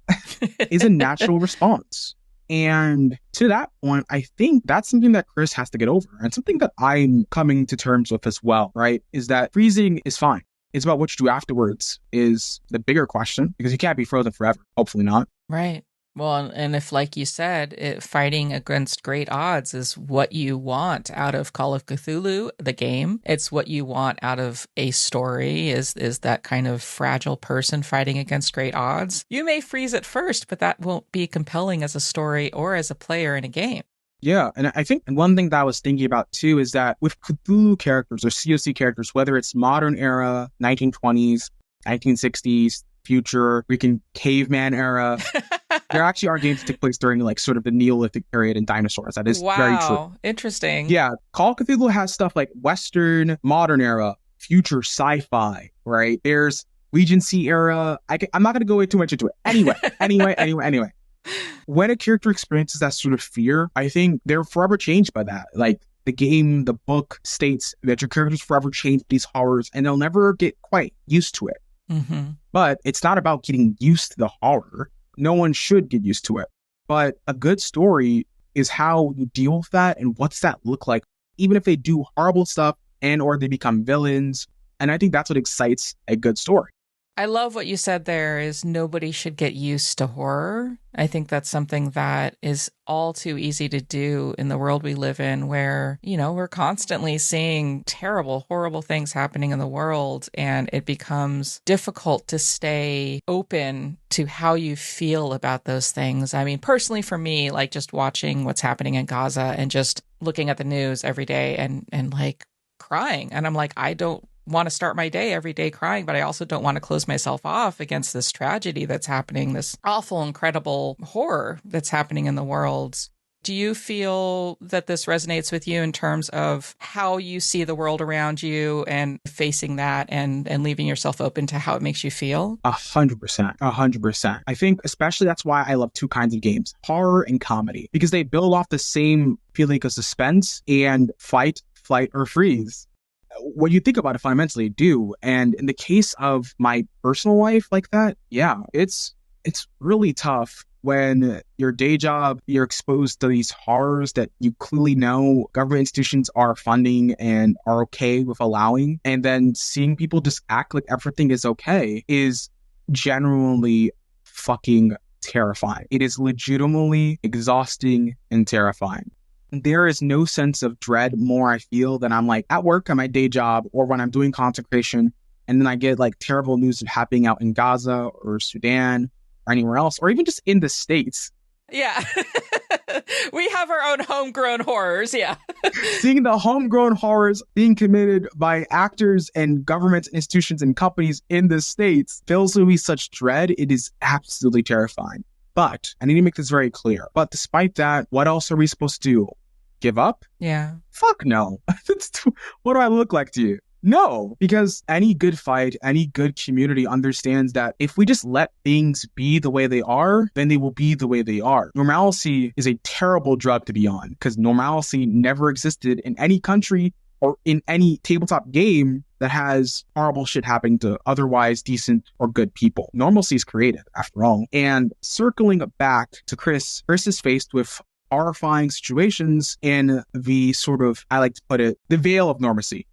is a natural response. And to that point, I think that's something that Chris has to get over, and something that I'm coming to terms with as well, right? Is that freezing is fine. It's about what you do afterwards is the bigger question, because you can't be frozen forever. Hopefully not. Right. Well, and if, like you said, fighting against great odds is what you want out of Call of Cthulhu, the game, it's what you want out of a story, is that kind of fragile person fighting against great odds. You may freeze at first, but that won't be compelling as a story or as a player in a game. Yeah, and I think one thing that I was thinking about too is that with Cthulhu characters or COC characters, whether it's modern era, 1920s, 1960s, future, freaking caveman era, there actually are games that take place during like sort of the Neolithic period and dinosaurs. That is very true. Interesting. Yeah, Call of Cthulhu has stuff like Western, modern era, future sci-fi, right? There's Regency era. I'm not going to go too much into it. Anyway. When a character experiences that sort of fear, I think they're forever changed by that. Like the game, the book states that your characters forever change these horrors and they'll never get quite used to it. Mm-hmm. But it's not about getting used to the horror. No one should get used to it. But a good story is how you deal with that and what's that look like, even if they do horrible stuff and or they become villains. And I think that's what excites a good story. I love what you said there is nobody should get used to horror. I think that's something that is all too easy to do in the world we live in where, we're constantly seeing terrible, horrible things happening in the world, and it becomes difficult to stay open to how you feel about those things. I mean, personally for me, like just watching what's happening in Gaza and just looking at the news every day and like crying. And I'm like, I don't want to start my day every day crying, but I also don't want to close myself off against this tragedy that's happening, this awful, incredible horror that's happening in the world. Do you feel that this resonates with you in terms of how you see the world around you and facing that and leaving yourself open to how it makes you feel? 100%. I think especially that's why I love two kinds of games, horror and comedy, because they build off the same feeling of suspense and fight, flight, or freeze. When you think about it fundamentally, do. And in the case of my personal life like that, yeah, it's it's really tough when your day job, you're exposed to these horrors that you clearly know government institutions are funding and are okay with allowing. And then seeing people just act like everything is okay is genuinely fucking terrifying. It is legitimately exhausting and terrifying. There is no sense of dread more I feel than I'm like at work at my day job or when I'm doing consecration. And then I get like terrible news of happening out in Gaza or Sudan or anywhere else, or even just in the States. Yeah. We have our own homegrown horrors. Yeah. Seeing the homegrown horrors being committed by actors and governments, institutions, and companies in the States fills me with such dread. It is absolutely terrifying. But I need to make this very clear. But despite that, what else are we supposed to do? Give up? Yeah. Fuck no. What do I look like to you? No, because any good fight, any good community understands that if we just let things be the way they are, then they will be the way they are. Normalcy is a terrible drug to be on because normalcy never existed in any country or in any tabletop game that has horrible shit happening to otherwise decent or good people. Normalcy is created, after all. And circling back to Chris is faced with horrifying situations in the sort of, I like to put it, the veil of normacy.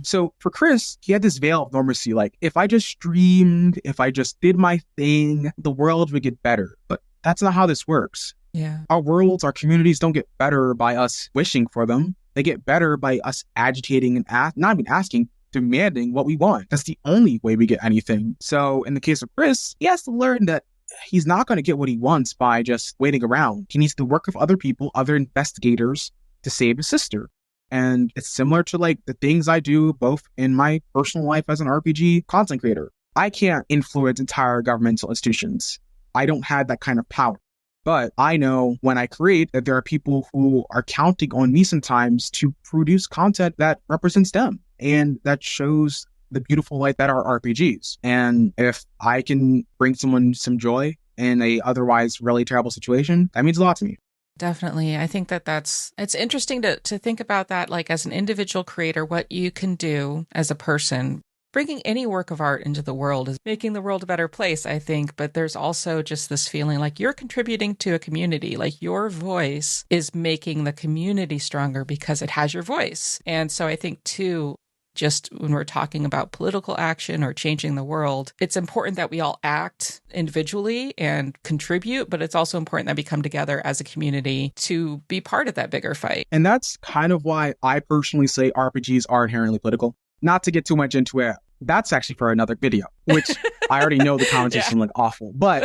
So for Chris, he had this veil of normacy. Like, if I just streamed, if I just did my thing, the world would get better. But that's not how this works. Yeah. Our worlds, our communities don't get better by us wishing for them. They get better by us agitating and not even asking, demanding what we want. That's the only way we get anything. So in the case of Chris, he has to learn that he's not going to get what he wants by just waiting around. He needs to work with other people, other investigators, to save his sister. And it's similar to like the things I do both in my personal life as an RPG content creator. I can't influence entire governmental institutions. I don't have that kind of power. But I know when I create that there are people who are counting on me sometimes to produce content that represents them and that shows the beautiful light that are RPGs. And if I can bring someone some joy in a otherwise really terrible situation, that means a lot to me. Definitely. I think it's interesting to think about that, like as an individual creator, what you can do as a person. Bringing any work of art into the world is making the world a better place, I think. But there's also just this feeling like you're contributing to a community, like your voice is making the community stronger because it has your voice. And so I think too, just when we're talking about political action or changing the world, it's important that we all act individually and contribute, but it's also important that we come together as a community to be part of that bigger fight. And that's kind of why I personally say RPGs are inherently political. Not to get too much into it, that's actually for another video, which I already know the conversation like awful. But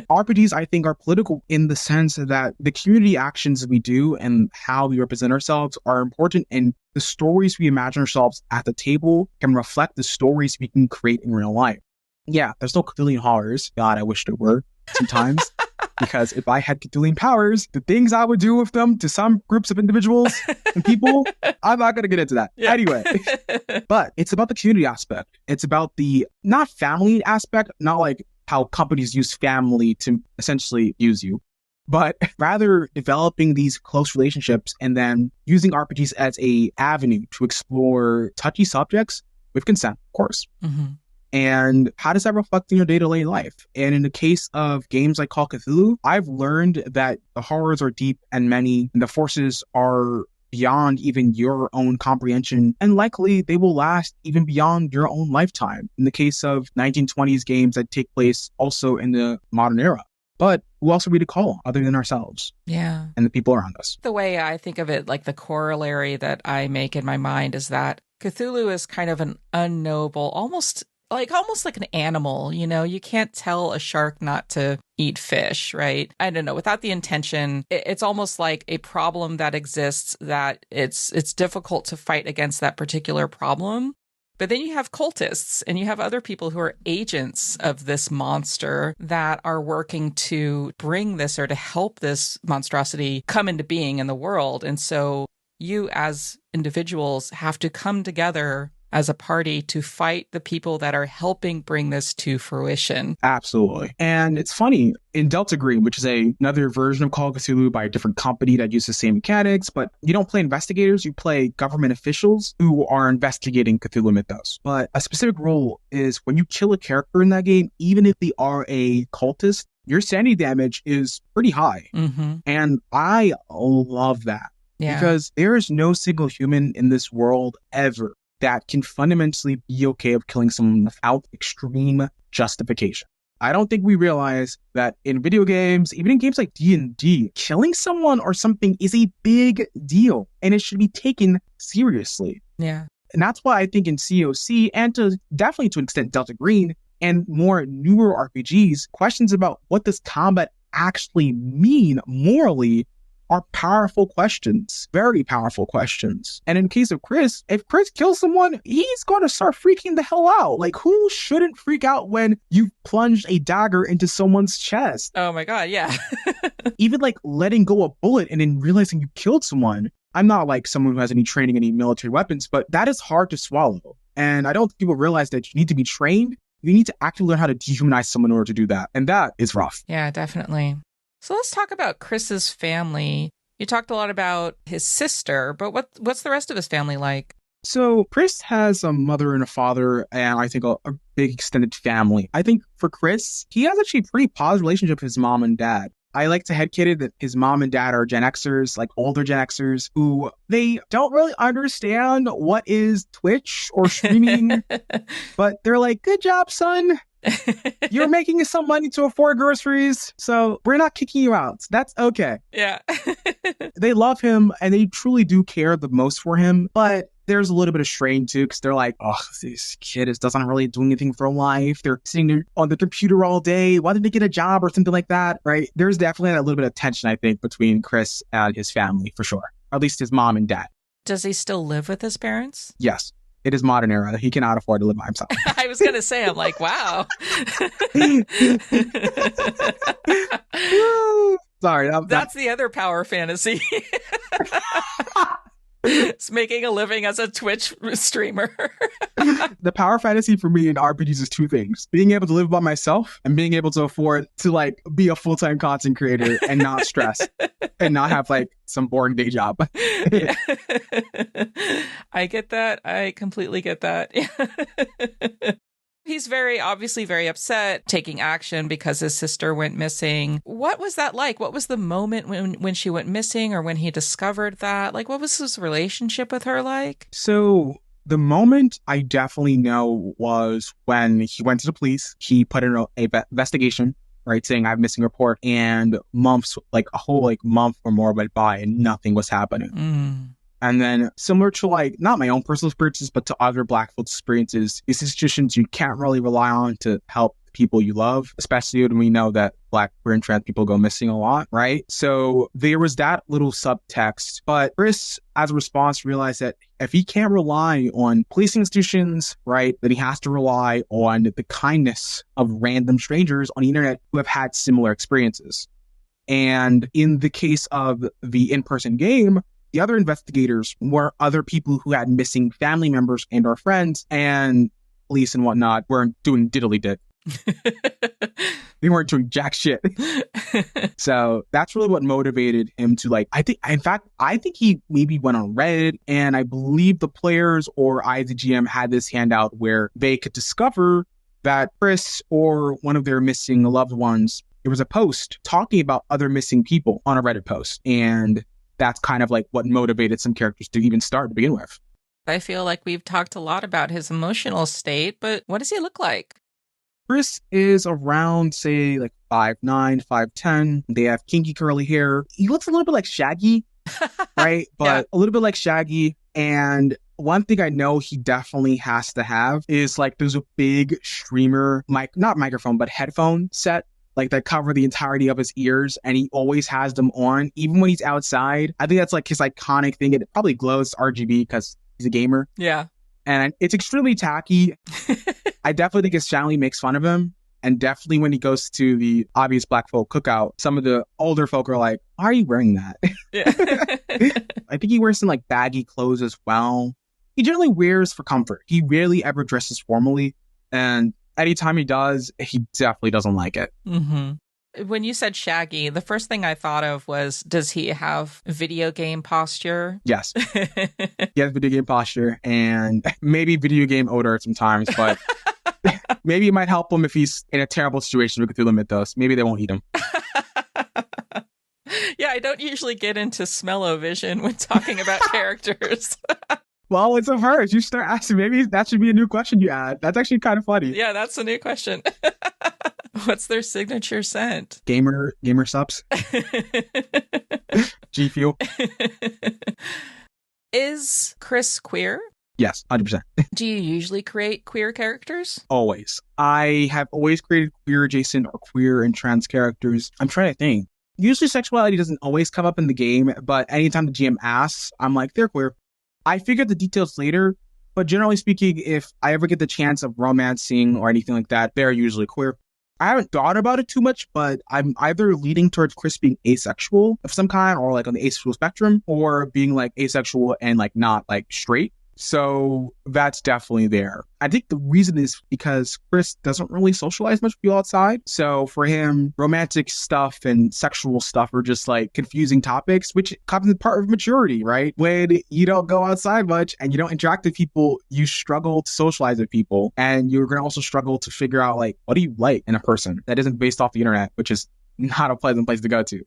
RPGs, I think, are political in the sense that the community actions we do and how we represent ourselves are important, and the stories we imagine ourselves at the table can reflect the stories we can create in real life. Yeah, there's no Cthulhu horrors. God, I wish there were sometimes. Because if I had Cthulhu powers, the things I would do with them to some groups of individuals and people, I'm not going to get into that. Yeah. Anyway, but it's about the community aspect. It's about the not family aspect, not like how companies use family to essentially use you, but rather developing these close relationships and then using RPGs as a avenue to explore touchy subjects with consent, of course. Mm-hmm. And how does that reflect in your day-to-day life? And in the case of games like Call of Cthulhu, I've learned that the horrors are deep and many, and the forces are beyond even your own comprehension, and likely they will last even beyond your own lifetime. In the case of 1920s games that take place also in the modern era. But who else are we to call other than ourselves? Yeah. And the people around us. The way I think of it, like the corollary that I make in my mind is that Cthulhu is kind of an unknowable, almost like an animal, you know, you can't tell a shark not to eat fish, right? I don't know, without the intention, it's almost like a problem that exists that it's difficult to fight against that particular problem. But then you have cultists and you have other people who are agents of this monster that are working to bring this or to help this monstrosity come into being in the world. And so you as individuals have to come together as a party to fight the people that are helping bring this to fruition. Absolutely. And it's funny, in Delta Green, which is another version of Call of Cthulhu by a different company that uses the same mechanics, but you don't play investigators, you play government officials who are investigating Cthulhu mythos. But a specific rule is when you kill a character in that game, even if they are a cultist, your sanity damage is pretty high. Mm-hmm. And I love that. Yeah. Because there is no single human in this world ever that can fundamentally be okay with killing someone without extreme justification. I don't think we realize that in video games, even in games like D&D, killing someone or something is a big deal, and it should be taken seriously. Yeah. And that's why I think in COC, and definitely to an extent Delta Green, and more newer RPGs, questions about what does combat actually mean morally are powerful questions, very powerful questions. And in the case of Chris, if Chris kills someone, he's going to start freaking the hell out. Like, who shouldn't freak out when you plunged a dagger into someone's chest? Oh my God, yeah. Even like letting go a bullet and then realizing you killed someone. I'm not like someone who has any training in any military weapons, but that is hard to swallow. And I don't think people realize that you need to be trained. You need to actually learn how to dehumanize someone in order to do that. And that is rough. Yeah, definitely. So let's talk about Chris's family. You talked a lot about his sister, but what's the rest of his family like? So Chris has a mother and a father, and I think a big extended family. I think for Chris, he has actually a pretty positive relationship with his mom and dad. I like to headcanon that his mom and dad are Gen Xers, like older Gen Xers, who they don't really understand what is Twitch or streaming, but they're like, good job, son. You're making us some money to afford groceries, so we're not kicking you out. That's okay. Yeah. They love him, and they truly do care the most for him, but there's a little bit of strain too, because they're like, oh, this kid doesn't really do anything for life. They're sitting there on the computer all day. Why didn't they get a job or something like that, right? There's definitely a little bit of tension, I think, between Chris and his family, for sure. Or at least his mom and dad. Does he still live with his parents? Yes. It is modern era. He cannot afford to live by himself. I was going to say, I'm like, wow. Sorry. That's the other power fantasy. It's making a living as a Twitch streamer. The power fantasy for me in RPGs is two things: being able to live by myself and being able to afford to like be a full-time content creator and not stress and not have like some boring day job. Yeah. I get that. I completely get that. He's obviously very upset, taking action because his sister went missing. What was that like? What was the moment when she went missing, or when he discovered that? Like, what was his relationship with her like? So the moment I definitely know was when he went to the police. He put in a investigation, right, saying I have a missing report, and months, like a whole month or more went by and nothing was happening. Mm. And then similar to not my own personal experiences, but to other Black folks' experiences, these institutions you can't really rely on to help people you love, especially when we know that Black, queer, and trans people go missing a lot, right? So there was that little subtext. But Chris, as a response, realized that if he can't rely on policing institutions, right, then he has to rely on the kindness of random strangers on the internet who have had similar experiences. And in the case of the in-person game, the other investigators were other people who had missing family members and or friends, and police and whatnot weren't doing diddly-dick. They weren't doing jack shit. So that's really what motivated him to I think he maybe went on Reddit, and I believe the players or I, the GM, had this handout where they could discover that Chris or one of their missing loved ones, there was a post talking about other missing people on a Reddit post. And that's kind of what motivated some characters to even start to begin with. I feel like we've talked a lot about his emotional state, but what does he look like? Chris is around, say, 5'9", 5'10". They have kinky curly hair. He looks a little bit like Shaggy, right? But Yeah. A little bit like Shaggy. And one thing I know he definitely has to have is there's a big streamer, not microphone, but headphone set, that cover the entirety of his ears, and he always has them on, even when he's outside. I think that's his iconic thing. It probably glows RGB because he's a gamer. Yeah. And it's extremely tacky. I definitely think his family makes fun of him. And definitely when he goes to the obvious Black folk cookout, some of the older folk are like, why are you wearing that? Yeah. I think he wears some baggy clothes as well. He generally wears for comfort. He rarely ever dresses formally. And anytime he does, he definitely doesn't like it. Mm-hmm. When you said shaggy, the first thing I thought of was, does he have video game posture? Yes. He has video game posture and maybe video game odor sometimes, but maybe it might help him if he's in a terrible situation with Cthulhu Mythos. Maybe they won't eat him. Yeah, I don't usually get into smell-o-vision when talking about characters. Well, it's a first. You start asking. Maybe that should be a new question you add. That's actually kind of funny. Yeah, that's a new question. What's their signature scent? Gamer subs. G Fuel. Is Chris queer? Yes, 100%. Do you usually create queer characters? Always. I have always created queer adjacent or queer and trans characters. I'm trying to think. Usually sexuality doesn't always come up in the game, but anytime the GM asks, I'm like, they're queer. I figured the details later, but generally speaking, if I ever get the chance of romancing or anything like that, they're usually queer. I haven't thought about it too much, but I'm either leaning towards Chris being asexual of some kind or like on the asexual spectrum, or being like asexual and like not like straight. So that's definitely there. I think the reason is because Chris doesn't really socialize much with people outside. So for him, romantic stuff and sexual stuff are just like confusing topics, which comes as part of maturity, right? When you don't go outside much and you don't interact with people, you struggle to socialize with people. And you're going to also struggle to figure out like, what do you like in a person that isn't based off the internet, which is not a pleasant place to go to.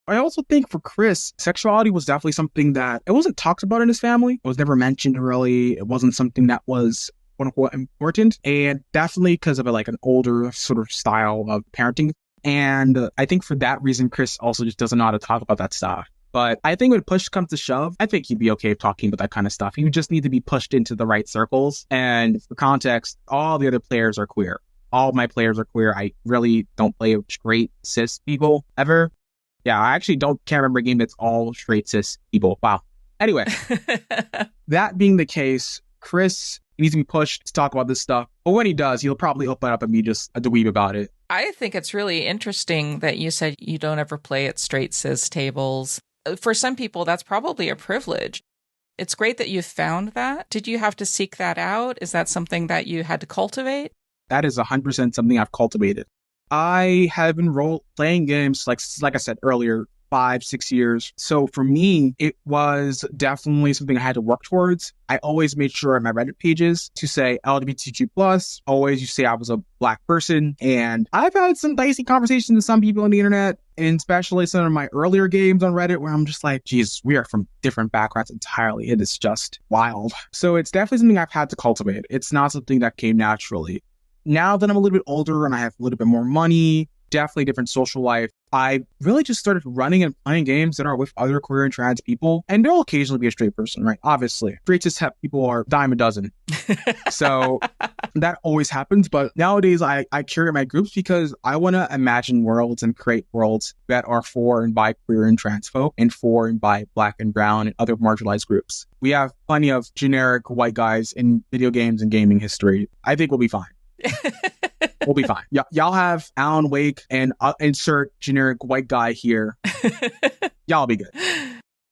I also think for Chris, sexuality was definitely something that it wasn't talked about in his family. It was never mentioned really. It wasn't something that was quote unquote important. And definitely because of like an older sort of style of parenting. And I think for that reason, Chris also just doesn't know how to talk about that stuff. But I think when push comes to shove, I think he'd be okay with talking about that kind of stuff. He would just need to be pushed into the right circles. And for context, all the other players are queer. All of my players are queer. I really don't play with straight cis people ever. Yeah, I actually can't remember a game that's all straight cis people. Wow. Anyway, that being the case, Chris needs to be pushed to talk about this stuff. But when he does, he'll probably open up and be just a dweeb about it. I think it's really interesting that you said you don't ever play at straight cis tables. For some people, that's probably a privilege. It's great that you found that. Did you have to seek that out? Is that something that you had to cultivate? That is 100% something I've cultivated. I have been playing games, like I said earlier, 5-6 years. So for me, it was definitely something I had to work towards. I always made sure on my Reddit pages to say LGBTQ+. Always you say I was a Black person. And I've had some dicey conversations with some people on the internet, and especially some of my earlier games on Reddit where I'm just like, geez, we are from different backgrounds entirely. It is just wild. So it's definitely something I've had to cultivate. It's not something that came naturally. Now that I'm a little bit older and I have a little bit more money, definitely different social life, I really just started running and playing games that are with other queer and trans people. And there'll occasionally be a straight person, right? Obviously. Straight cis het people are dime a dozen. So that always happens. But nowadays, I curate my groups because I want to imagine worlds and create worlds that are for and by queer and trans folk and for and by Black and brown and other marginalized groups. We have plenty of generic white guys in video games and gaming history. I think we'll be fine. We'll be fine. Y'all have Alan Wake and insert generic white guy here. Y'all be good.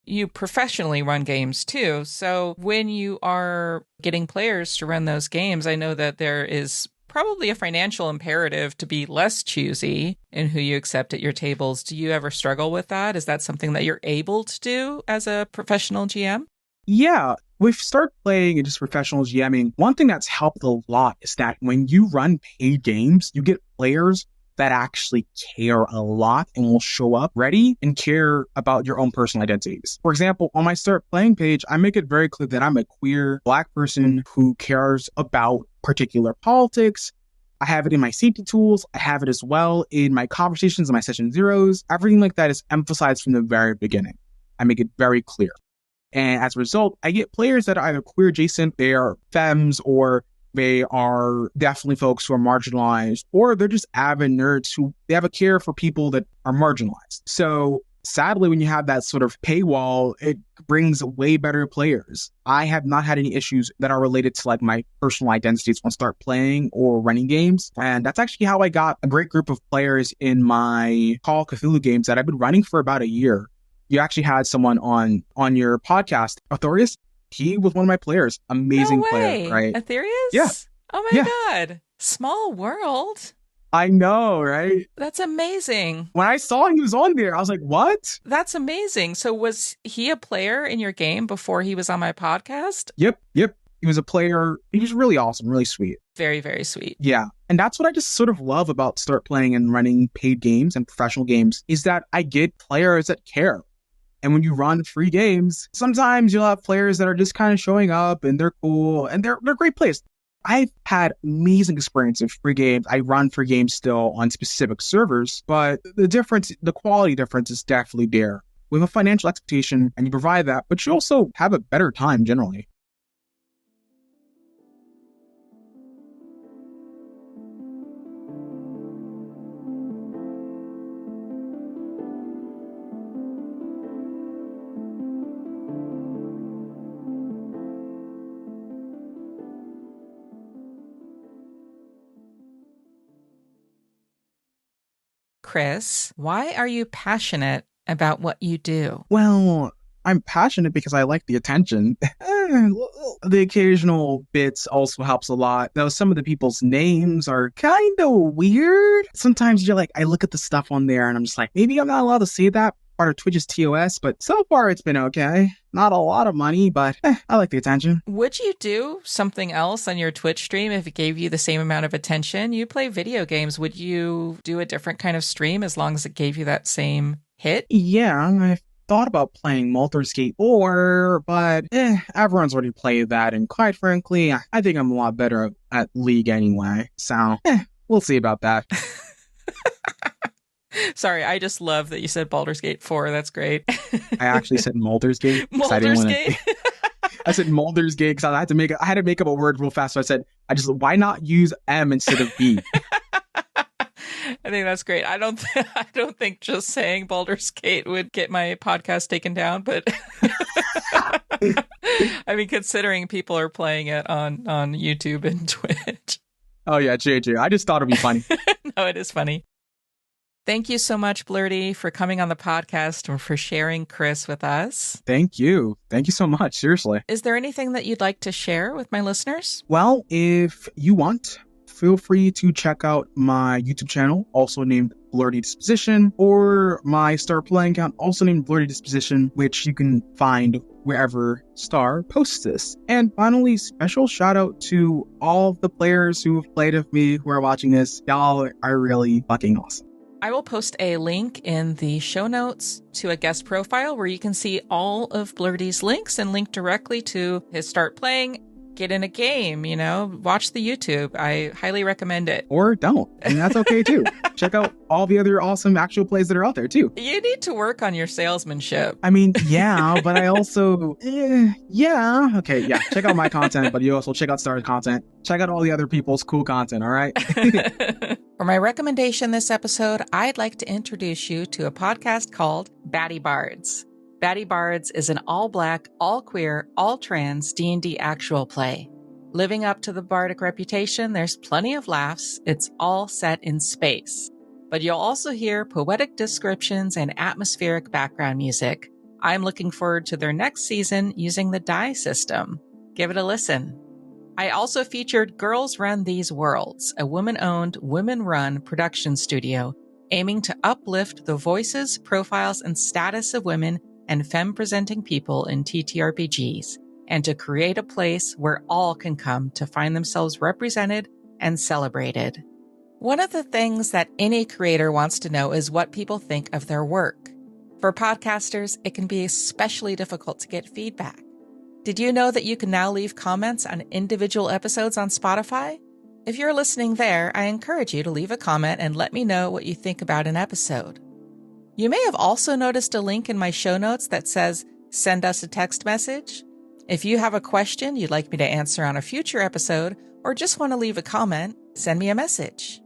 You professionally run games too. So when you are getting players to run those games, I know that there is probably a financial imperative to be less choosy in who you accept at your tables. Do you ever struggle with that? Is that something that you're able to do as a professional GM? Yeah. We've started playing and just professional GMing. One thing that's helped a lot is that when you run paid games, you get players that actually care a lot and will show up ready and care about your own personal identities. For example, on my Start Playing page, I make it very clear that I'm a queer Black person who cares about particular politics. I have it in my safety tools. I have it as well in my conversations and my session zeros. Everything like that is emphasized from the very beginning. I make it very clear. And as a result, I get players that are either queer adjacent, they are femmes, or they are definitely folks who are marginalized, or they're just avid nerds who they have a care for people that are marginalized. So sadly, when you have that sort of paywall, it brings way better players. I have not had any issues that are related to like my personal identities when I start playing or running games. And that's actually how I got a great group of players in my Call of Cthulhu games that I've been running for about a year. You actually had someone on your podcast, Authorius. he was one of my players. Amazing player, right? Aetherius? Yeah. Oh my God. Small world. I know, right? That's amazing. When I saw he was on there, I was like, what? That's amazing. So was he a player in your game before he was on my podcast? Yep. He was a player. He was really awesome, really sweet. Very, very sweet. Yeah. And that's what I just sort of love about start playing and running paid games and professional games is that I get players that care. And when you run free games, sometimes you'll have players that are just kind of showing up and they're cool and they're great players. I've had amazing experience in free games. I run free games still on specific servers, but the quality difference is definitely there. We have a financial expectation and you provide that, but you also have a better time generally. Chris, why are you passionate about what you do? Well, I'm passionate because I like the attention. The occasional bits also helps a lot, though some of the people's names are kind of weird. Sometimes I look at the stuff on there and I'm just like, maybe I'm not allowed to say that part of Twitch's TOS, but so far it's been okay. Not a lot of money, but I like the attention. Would you do something else on your Twitch stream if it gave you the same amount of attention? You play video games. Would you do a different kind of stream as long as it gave you that same hit? Yeah, I've thought about playing Baldur's Gate 4, but everyone's already played that, and quite frankly, I think I'm a lot better at League anyway, so we'll see about that. Sorry, I just love that you said Baldur's Gate 4. That's great. I actually said Mulder's Gate. Mulder's Gate? I said Mulder's Gate because I had to make up a word real fast, so I said, why not use M instead of B? I think that's great. I don't think just saying Baldur's Gate would get my podcast taken down, but I mean, considering people are playing it on YouTube and Twitch. Oh yeah, JJ. I just thought it'd be funny. No, it is funny. Thank you so much, Blerdy, for coming on the podcast and for sharing Chris with us. Thank you. Thank you so much. Seriously. Is there anything that you'd like to share with my listeners? Well, if you want, feel free to check out my YouTube channel, also named Blerdy Disposition, or my Star Playing account, also named Blerdy Disposition, which you can find wherever Star posts this. And finally, special shout out to all of the players who have played with me who are watching this. Y'all are really fucking awesome. I will post a link in the show notes to a guest profile where you can see all of Blerdy's links and link directly to his Start Playing, get in a game, watch the YouTube. I highly recommend it. Or don't, and that's okay too. Check out all the other awesome actual plays that are out there too. You need to work on your salesmanship. I mean, yeah, but I also, okay, yeah. Check out my content, but you also check out Star's content. Check out all the other people's cool content, all right? For my recommendation this episode, I'd like to introduce you to a podcast called Blerdy Bards. Blerdy Bards is an all-black, all-queer, all-trans D&D actual play. Living up to the bardic reputation, there's plenty of laughs. It's all set in space. But you'll also hear poetic descriptions and atmospheric background music. I'm looking forward to their next season using the die system. Give it a listen. I also featured Girls Run These Worlds, a women-owned, women-run production studio aiming to uplift the voices, profiles, and status of women and femme-presenting people in TTRPGs, and to create a place where all can come to find themselves represented and celebrated. One of the things that any creator wants to know is what people think of their work. For podcasters, it can be especially difficult to get feedback. Did you know that you can now leave comments on individual episodes on Spotify? If you're listening there, I encourage you to leave a comment and let me know what you think about an episode. You may have also noticed a link in my show notes that says, send us a text message. If you have a question you'd like me to answer on a future episode, or just want to leave a comment, send me a message.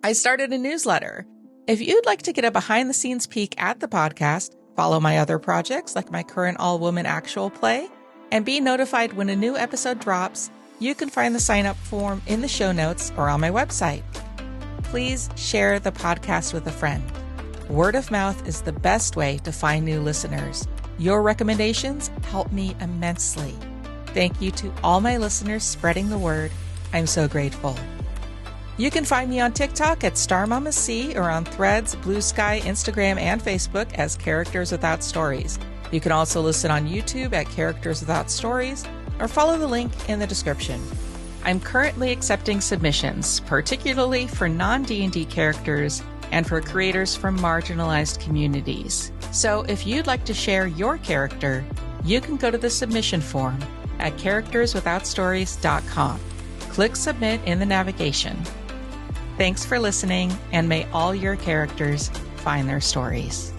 I started a newsletter. If you'd like to get a behind-the-scenes peek at the podcast, follow my other projects like my current all-woman actual play, and be notified when a new episode drops, you can find the sign-up form in the show notes or on my website. Please share the podcast with a friend. Word of mouth is the best way to find new listeners. Your recommendations help me immensely. Thank you to all my listeners spreading the word. I'm so grateful. You can find me on TikTok at StarMamaC or on Threads, Blue Sky, Instagram, and Facebook as Characters Without Stories. You can also listen on YouTube at Characters Without Stories or follow the link in the description. I'm currently accepting submissions, particularly for non-D&D characters and for creators from marginalized communities. So if you'd like to share your character, you can go to the submission form at characterswithoutstories.com. Click Submit in the navigation. Thanks for listening, and may all your characters find their stories.